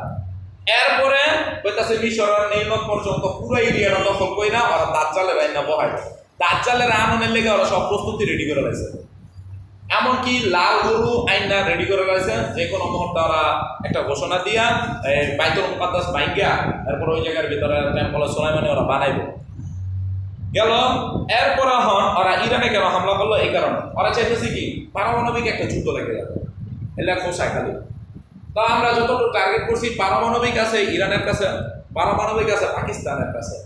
এরপরে কইতাছে মিশরের নিম্ন পর্যন্ত পুরো এরিয়াটা দখল কইরা ওরা দাজ্জালের আইনা বহায়। দাজ্জালের আননের লেগে ওরা সব প্রস্তুতি রেডি করে রাখছে। এমনকি লাল গরু আইনা রেডি করে রাখছে, যে কোনো মুহূর্তে ওরা একটা ঘোষণা দিয়া বাইতুল মুকাদ্দাস ভাঙ্গা এরপর ওই জায়গার ভিতরে টেম্পলে সোলাইমানি ওরা বানাইব গেল। এরপর এখন ওরা ইরানে কেন হামলা করলো? এই কারণে ওরা চাইতেছে কি পারমাণবিক একটা যুদ্ধ লেগে যাবে, এলে খোসায় খালি। তো আমরা যতটুকু টার্গেট করছি, পারমাণবিক আছে ইরানের কাছে, পারমাণবিক আছে পাকিস্তানের কাছে,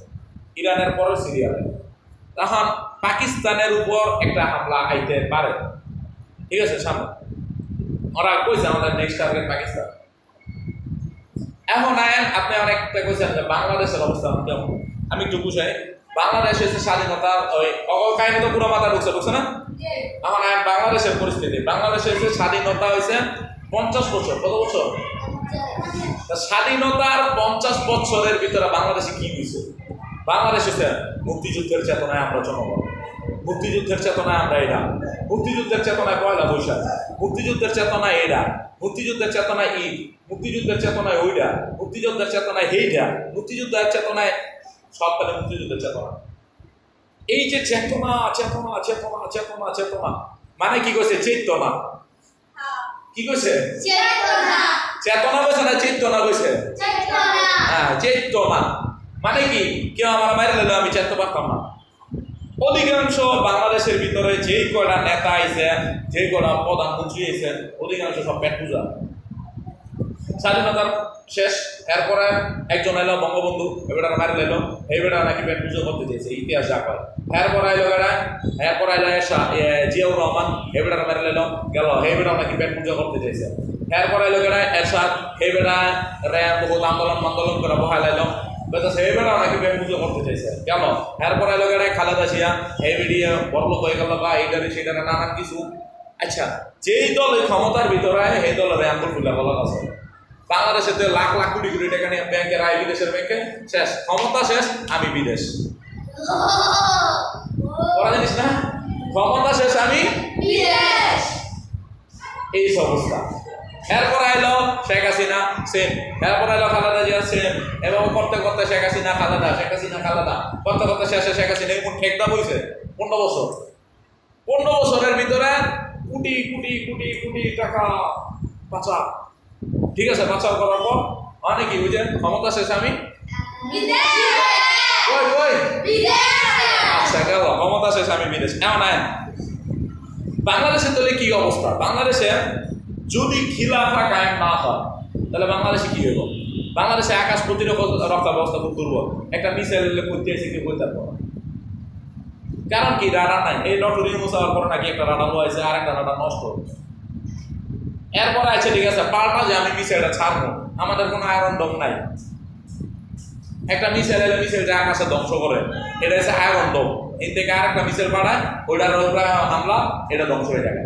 ইরানের পরে সিরিয়ালে। তখন পাকিস্তানের উপর একটা হামলা আইতে পারে, ঠিক আছে, সামনে ওরা কইছে আমাদের নেক্সট টার্গেট পাকিস্তান। এখন আপনি অনেকটা কইছেন যে বাংলাদেশের অবস্থা কেমন। আমি একটু বুঝাই। বাংলাদেশ হচ্ছে স্বাধীনতার ওই কাহিনী তো পুরো মাথা ঢুকছে না? এখন বাংলাদেশের পরিস্থিতি, বাংলাদেশের হচ্ছে স্বাধীনতা হয়েছে 50 বছর। কত বছর? স্বাধীনতার 50 বছরের ভিতরে বাংলাদেশে কি হয়েছে? বাংলাদেশ হচ্ছে মুক্তিযুদ্ধের চেতনায় আমরা জনগণ, মুক্তিযুদ্ধের চেতনায় আমরা এরা, মুক্তিযুদ্ধের চেতনায় পয়লা বৈশাখ, মুক্তিযুদ্ধের চেতনায় এরা, মুক্তিযুদ্ধের চেতনায় ঈদ, মুক্তিযুদ্ধের চেতনায় ওইটা, মুক্তিযুদ্ধের চেতনায় হেইটা, মুক্তিযুদ্ধের চেতনায় সবকালে মুক্তিযুদ্ধের চেতনা। এই যে চেতনা চেতনা চেতনা চেতনা চেতনা মানে কি কইছে? চেতনা। কি কইছে? চেতনা কইছে না চেতনা কইছে? হ্যাঁ, চেতনা মানে কি? কেউ আমার মাইরে দিলে আমি চেততে পারতাম না। অধিকাংশ বাংলাদেশের ভিতরে যে কয়টা নেতা আইছে, যে কয়টা প্রধানমন্ত্রী আইছেন, অধিকাংশ সব পেট পূজা। স্বাধীনতার শেষ, এরপরে একজন এলো বঙ্গবন্ধু, এবার মারি লাইলো, এইবার নাকি পেট পুজো করতে চেয়েছে, ইতিহাস যা কয়। এরপরে এলো বেড়া, এরপরে এলো জিয়াউর রহমান, এবার মারি লাইলো গেল, এইবার নাকি পেট পুজো করতে চেয়েছে। এরপরে এলো বেড়া এরশাদ, এই বেড়া বহুত আন্দোলন করে বহাই লাইলো, সেই বেড়া নাকি পেট পুজো করতে চাইছে গেল। এরপরে এলো বেড়া খালেদা জিয়া, এই বেরিয়ে বড়লোক হয়ে গেল বা এইটারে সেটারে নানান কিছু। আচ্ছা, যেই দল এই ক্ষমতার ভিতরে সেই দলের আঙ্গুল ফুলে বলা আছে। বাংলাদেশে তো লাখ লাখ কোটি কোটি টাকা নিয়ে ব্যাংকের আয়, বিদেশের ব্যাংকে শেষ, ক্ষমতা শেষ, আমি বিদেশ। বলা জানিস না, ক্ষমতা শেষ, আমি বিদেশ, এই অবস্থা। এরপর আইলো শেখ হাসিনা, সেম। এরপর আইলো খালেদা জিয়া, সেম। এবং করতে করতে শেখ হাসিনা খালেদা, শেখ হাসিনা খালেদা, করতে করতে শেষে শেখ হাসিনা এরকম ঠেকদা বইছে 15 বছর। 15 বছরের ভিতরে কোটি কোটি কোটি কোটি টাকা পাচার। ঠিক আছে, পাচার করার পর অনেকে ওই যে ক্ষমতা শেষ, আমি আচ্ছা গেল, ক্ষমতা শেষ, আমি বিদেশ। এমন আইন বাংলাদেশে তাহলে কি অবস্থা? বাংলাদেশে যদি খিলাফা কায়েম না হয় তাহলে বাংলাদেশে কি হইব? বাংলাদেশে আকাশ প্রতিরক্ষা ব্যবস্থা খুব দুর্বল। একটা মিসাইল করতে এসে কেউ বলতে পারবো না, কারণ কি রাডার নাই। এই ডক্টর ইউনূস যাওয়ার পর নাকি একটা রাডার হয়েছে, আর একটা রাডার নষ্ট। এরপরে আছে ঠিক আছে পাল্টা যে আমি মিসাইলটা ছাড়বো, আমাদের কোনো আয়রন ডোম নাই। একটা মিসাইল এলে মিসাইলটা আকাশে ধ্বংস করে, এটা হচ্ছে আয়রন ডোম। এই থেকে আর একটা মিসাইল পাঠায়, ওইটার উপরে হামলা, এটা ধ্বংস হয়ে যাবে।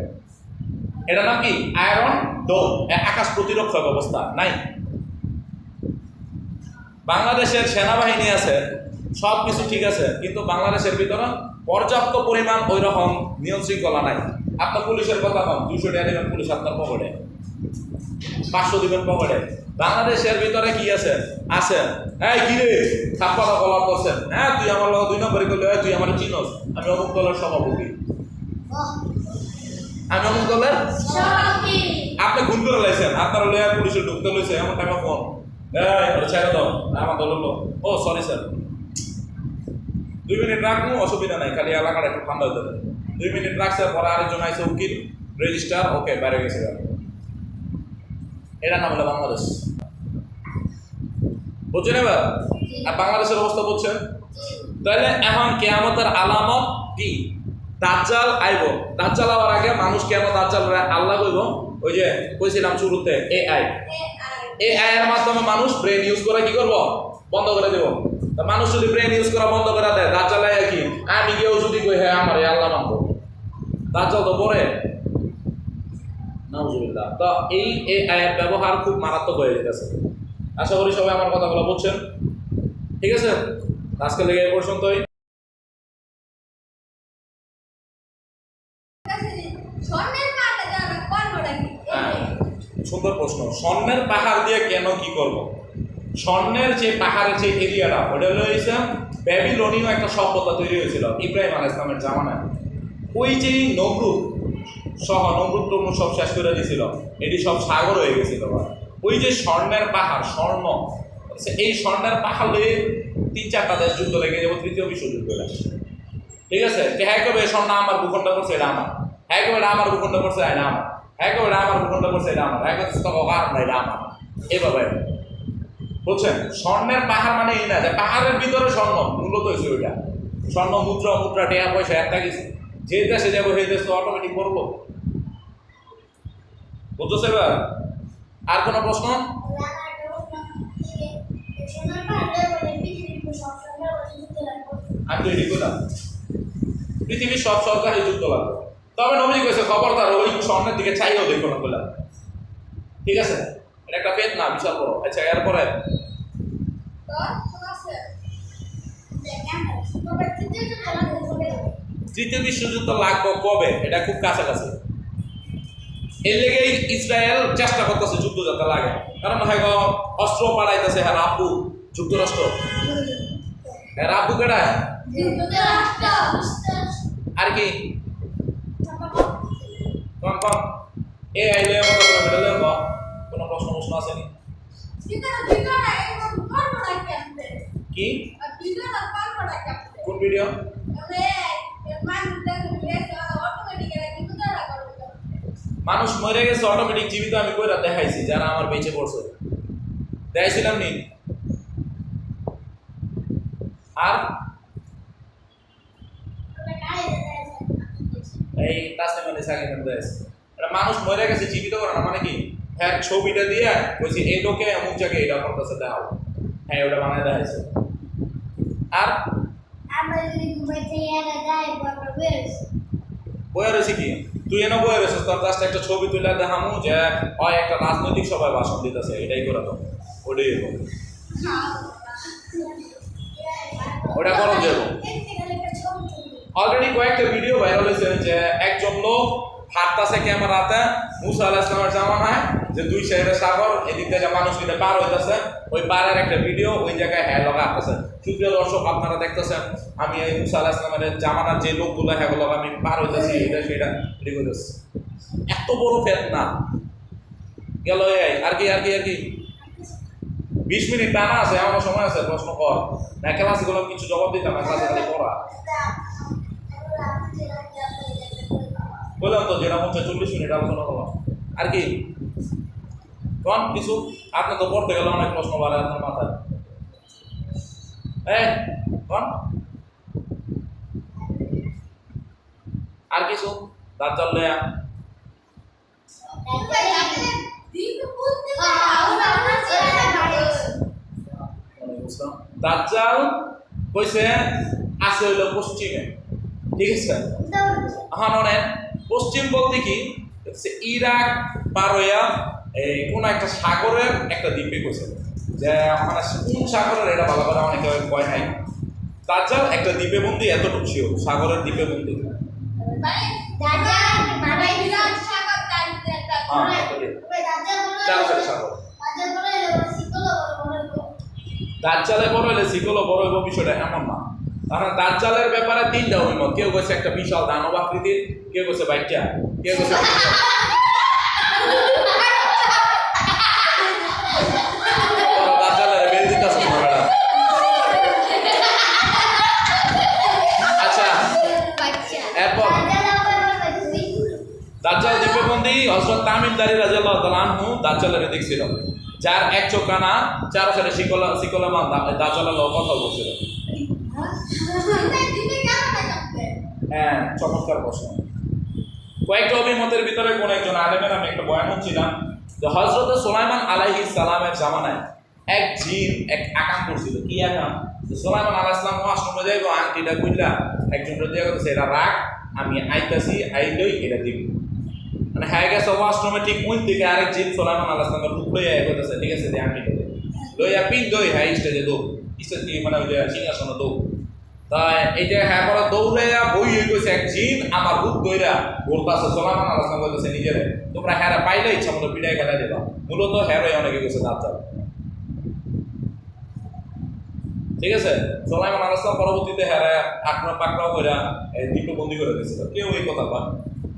এটা নাম কি? আয়রন ডোম। আকাশ প্রতিরক্ষা ব্যবস্থা নাই। বাংলাদেশের সেনাবাহিনী আছে, সব কিছু ঠিক আছে, কিন্তু বাংলাদেশের ভিতরে পর্যাপ্ত পরিমাণ ওই রকম নিয়ম শৃঙ্খলা নাই। আপনার পুলিশের কথা কম, 200 টাকা দিবেন পুলিশ আপনার পকেটে, 500 দিবেন পকেটে। বাংলাদেশের ভিতরে কি আছে? আছে এই কি রে ছাপ্পাটা কলার করছেন, হ্যাঁ তুই আমার লগে 2 নম্বরই করলে, তুই আমার চিনস, আমি অমুক দলের সভাপতি, আমি অমুক দলের সভাপতি। আপনি খুন করে লাইছেন, আপনার লয়ে পুলিশে ঢুকতে লইছে, এমন টাকা ফোন ছেড়ে দাও, আমার দলের লোক। ও সরি স্যার, 2 মিনিট রাখবো, অসুবিধা নাই, খালি এলাকাটা একটু ঠান্ডা হতে দেয়। 2 মিনিট রাখছে, পরে আরেকজন আইসে উকিল, রেজিস্টার, ওকে বাইরে গেছে। এটা নাম হলো বাংলাদেশ। বুঝছেন এবার? আর বাংলাদেশের অবস্থা বুঝছেন? তাহলে এখন কিয়ামতের আলামত কি? দাজ্জাল আইব। দাজ্জাল আওয়ার আগে মানুষ কেমন দাজ্জাল আল্লাহ কইব, ওই যে কইছিলাম শুরুতে এআই এর মাধ্যমে মানুষ ব্রেন ইউজ করে কি করব? বন্ধ করে দেব। তা মানুষ যদি ব্রেন ইউজ করা বন্ধ করে দেয়, দাজ্জাল আইয়া কি আমি গিয়েও যদি কই হ্যাঁ আমার আল্লাহ মানবো, দাজ্জাল তো পরে নাউজুবিল্লাহ। তো এই এআইয়ের ব্যবহার খুব মারাত্মক হয়ে যেতেছে। আশা করি সবাই আমার কথাগুলো বুঝছেন। ঠিক আছে, আজকে লেগে এ পর্যন্তই। সুন্দর প্রশ্ন। স্বর্ণের পাহাড় দিয়ে কেন কি করব? স্বর্ণের যে পাহাড়ের যে এরিয়াটা, ওটা হচ্ছে ব্যাবিলনীয় একটা সভ্যতা তৈরি হয়েছিল ইব্রাহিম আলাইহিস সালামের জামানায়। ওই যে নমরুদ সহ নমরুদ টমরুদ সব শেষ করে দিয়েছিল, এটি সব সাগর হয়ে গেছিল। ওই যে স্বর্ণের পাহাড়, স্বর্ণ, এই স্বর্ণের পাহাড়ে 3-4টা দেশ যুদ্ধ লেগে যাবো, তৃতীয় বিশ্বযুদ্ধ। ঠিক আছে, হ্যাঁ কবে স্বর্ণ আমার ভূখণ্ড করছে, এটা আমার। হ্যাঁ কবে আমার ভূখণ্ড করছে, এটা আমার। হ্যাঁ কবে আমার ভূখণ্ড করছে, এটা আমার। হ্যাঁ করছে এটা আমার। এভাবে বুঝছেন? স্বর্ণের পাহাড় মানে এই না যে পাহাড়ের ভিতরে স্বর্ণ, মূলত হয়েছে ওইটা স্বর্ণ। মুদ্রা টাকা পয়সা একটা কিছু, যে দেশে যাবো সেই দেশ তো অটোমেটিক করবো। বুঝছো এবার? আর কোনো প্রশ্ন? আমি তো এটি করলাম, পৃথিবীর সব সরকারই যুক্ত লাগবে। তবে নবী কইছে খবরদার ওই স্বর্ণের দিকে চাইও দেখো না বললাম। ঠিক আছে, এটা একটা পেট না, বিশাল বড়। আচ্ছা, এরপরে তৃতীয় বিশ্বযুদ্ধ লাগবে কবে? এটা খুব কাছাকাছি। এর লেগে ইসরায়েল চেষ্টা করতেছে যুদ্ধ যাতে লাগে, কারণ হয় অস্ত্র পাঠাইতেছে। হ্যাঁ রাব্বু যুক্তরাষ্ট্র, হ্যাঁ রাব্বু কেডায় আর কি কম কম এ আইলে কোনো প্রশ্ন আসেনি কি? কোন ভিডিও? মানুষ মরে গেছে অটোমেটিক জীবিত, আমি কইরা দেখাইছি যারা আমার বেঁচে পড়ছে। দেখাইছিলাম নি? আর এই তাসলিমানি সাকিব দেখাইছে। এটা মানুষ মরে গেছে জীবিত করে না, মানে কি হ্যাঁ ছবিটা দিয়ে বলছি এই লোকে অমুক জায়গায় এটা করতেছে দেখাও, হ্যাঁ ওটা বানায় দেখাইছে। আর বইয়া রয়েছে কি তুই এনে বইয়া রয়েছিস, তোর জাস্ট একটা ছবি তুলে দেখামু যে হয় একটা রাজনৈতিক সভায় ভাষণ দিতেছে, এটাই করে তো ওটাই ওটা করো দেব। অলরেডি কয়েকটা ভিডিও ভাইরাল হয়েছে যে একজন লোক হাঁটতেছে ক্যামেরাতে মুসা আলাইহিস সালামের জামানায়, যে দুই সাইডে সাগর, এদিক থেকে মানুষ মিলে পার হইতেছে, ওই পারের একটা ভিডিও ওই জায়গায় হ্যাঁ লগা আসতেছে। সুপ্রিয় দর্শক আপনারা দেখতেছেন আমি এই মুসা আলাইহিস সালামের জামানার যে লোকগুলো হ্যাঁ লগা আমি পার হইতেছি, এটা সেটা রেডি করতেছি। এত বড় ফেতনা গেল। আর কি আর কি আর কি 20 মিনিট টানা আছে, এমন সময় আছে প্রশ্ন কর না, ক্লাসগুলো কিছু জবাব দিতাম না, ক্লাসে খালি পড়া বললাম তো, যেটা হচ্ছে 40 মিনিট আলোচনা করলাম। আর কি কোন কিছু আপনি তো পড়তে গেলে অনেক প্রশ্ন বাড়ে আপনার মাথায়। কোন আর কিছু দাজ্জাল লয়া দাজ্জাল কইছে আছে হইল পশ্চিমে, ঠিক আছে? হ্যাঁ মানে পশ্চিম বলতে কি ইরাক পারোয়া এই কোন একটা সাগরের একটা দ্বীপে কইছে, যে মানে কোন সাগরের এটা ভালো করে অনেকে কয় নাই। দাজ্জাল একটা দ্বীপে বন্দি, এতটুকু ছিল সাগরের দ্বীপে বন্দি। দাজ্জালে বড় হইলে শিকলও বড় হইব বিষয়টা এমন না। কারণ দাজ্জালের ব্যাপারে তিনটা অভিমত, কেউ কইছে একটা বিশাল দানব আকৃতির, কেউ কইছে বাচ্চা, কেউ কইছে দাজ্জালের বের দিতেছে না। আচ্ছা এরপর দাজ্জাল দ্বীপবন্দি হযরত তামিমদারি রাদিয়াল্লাহু তাআলা আনহু দাজ্জালের দেখছিল, যার এক চোখ কানা, চার সাইডে শিকলা বাঁধা, দাজ্জালের লগে কথা বলছিল। হ্যাঁ চমৎকার প্রশ্ন। কয়েকটা অভিমতের ভিতরে কোন একজন আলেমের আমি একটা বয়ান হচ্ছিলাম যে হযরত সুলাইমান আলাইহিস সালামের জামানায় এক জিন এক আকাম করছিল। কি আকাম? সুলাইমান আলাইহিস সালাম আশ্রমে যাইব, আংটিটা কইলা একজন দিয়া গেছে এটা রাখ, আমি আইতাছি, আইলই এটা দিব। মানে হ্যাঁ গেছে আশ্রমে, ঠিক ওই দিকে আরেক জিন সুলাইমান আলাইহিস সালামের রূপ লইয়া কইতাছে, ঠিক আছে যে আমি লইয়া পিন দই হ্যাঁ স্টেজে দৌ স্টেজ মানে ওই যে সিংহাসনে দৌ। তাই এই যে হ্যাঁ পরে দৌড়াইয়া বই হয়ে গেছে এক জিন আমার রূপ দইরা বলতাছে, সুলাইমান আলাইহিস সালাম কইতাছে নিজেরে তোমরা হ্যাঁ পাইলে ইচ্ছা মতো পিটাই খেলা দিবা। মূলত হ্যাঁ অনেকে গেছে দাজ্জাল, ঠিক আছে? সুলাইমান আলাইহিস সালাম পরবর্তীতে হ্যাঁ আক্রমণ পাকড়াও করে দ্বীপবন্দি করে দিয়েছিল। কেউ এই কথা কয়,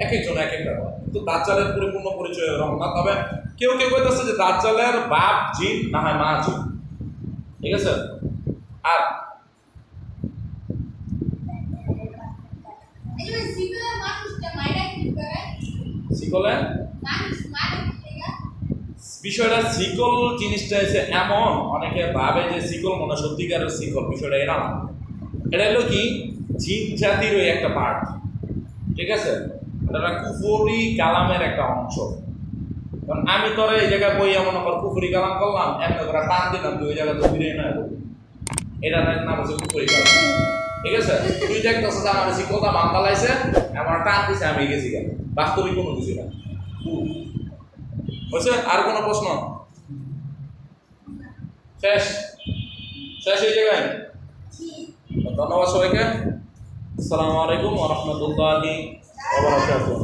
এক একজন এক একটা কয়, কিন্তু দাজ্জালের পরিপূর্ণ পরিচয় এরকম না। তবে কেউ কেউ কইতেছে যে দাজ্জালের বাপ জিন না হয় মা জিন, ঠিক আছে? আর শিকলের বিষয়টা, শিকল জিনিসটা এসে এমন অনেকে ভাবে যে শিকল মনে সত্যিকারের শিকল, বিষয়টা এরা না। এটা হলো কি জিন জাতির ওই একটা পার্ট, ঠিক আছে? এটা কুফরি কালামের একটা অংশ। কারণ আমি তোর এই জায়গায় বই এমন কুফরি কালাম করলাম, এমন করে টান দিলাম, তুই ওই জায়গায় তো ফিরে না, এটা নাম হচ্ছে কুফরি কালাম, ঠিক আছে? তুই দেখতেছ যে আমার শিকলটা মাথা লাইছে, আমার টান দিছে, আমি গেছি কেন, বাস্তবিক কোনো কিছু না। বুঝছে? আর কোনো প্রশ্ন? শেষ শেষ এই জায়গায়। ধন্যবাদ সবাইকে। আসসালামু আলাইকুম ওয়া রাহমাতুল্লাহি ওয়া বারাকাতুহু।